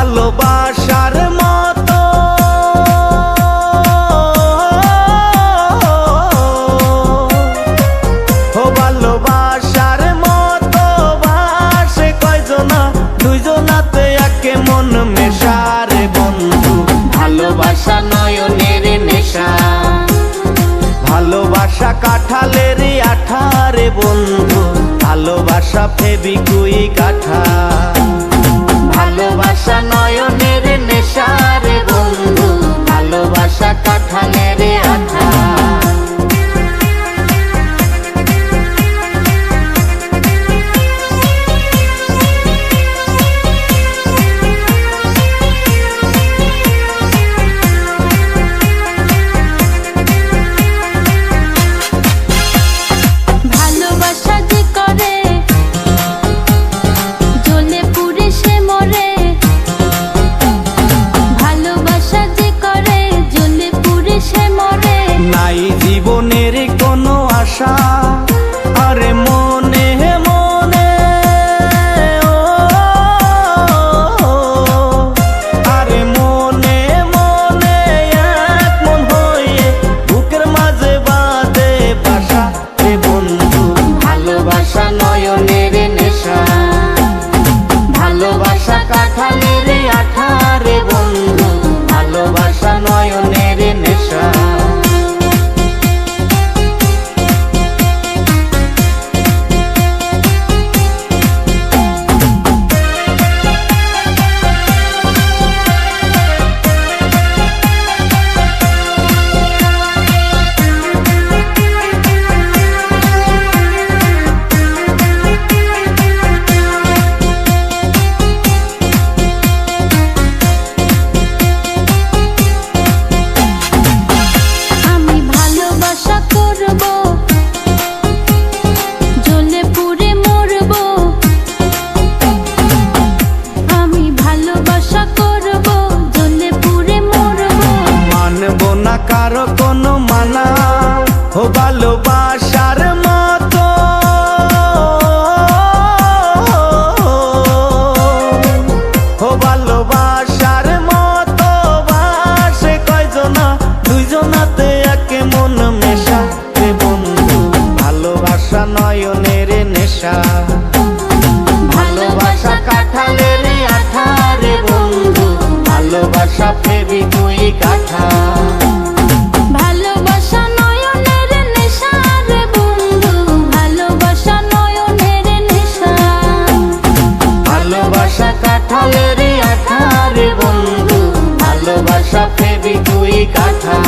ভালোবাসার মতো ভালোবাসার মতো বাসে কয়জনা দুইজনাতে একে মন মেশারে বন্ধু ভালোবাসা নয়নের নেশা ভালোবাসা কাঁঠালের আঠারে বন্ধু ভালোবাসা ফেবিকুইক আঠা ভালোবাসা নয়নের নেশা রে বন্ধু ভালোবাসা কাঁঠালের আঠা জীবনের কোনো আশা আরে মনে মনে আরে মনে মনে এক মন হয়ে বুকের মাঝে বাঁধে বাসা রে বন্ধু ভালোবাসা নয়নের নেশা ভালোবাসা কাঁঠালের আঠা রে বন্ধু ভালোবাসা নয়নের নেশা কারো কোনো মানা ভালোবাসার মতো ভালোবাসার মতো বাসে কয়জনা দুইজনাতে একে মন মেশা রে বন্ধু ভালোবাসা নয়নের নেশা ভালোবাসা কাঁঠালের আঠা রে বন্ধু ভালোবাসা ফেবিকুইক আঠা ভালোবাসা নয়নের নেশা রে বন্ধু ভালোবাসা নয়নের নেশা ভালোবাসা কাঁঠালের আঠা রে বন্ধু ভালোবাসা ফেবিকুইক আঠা।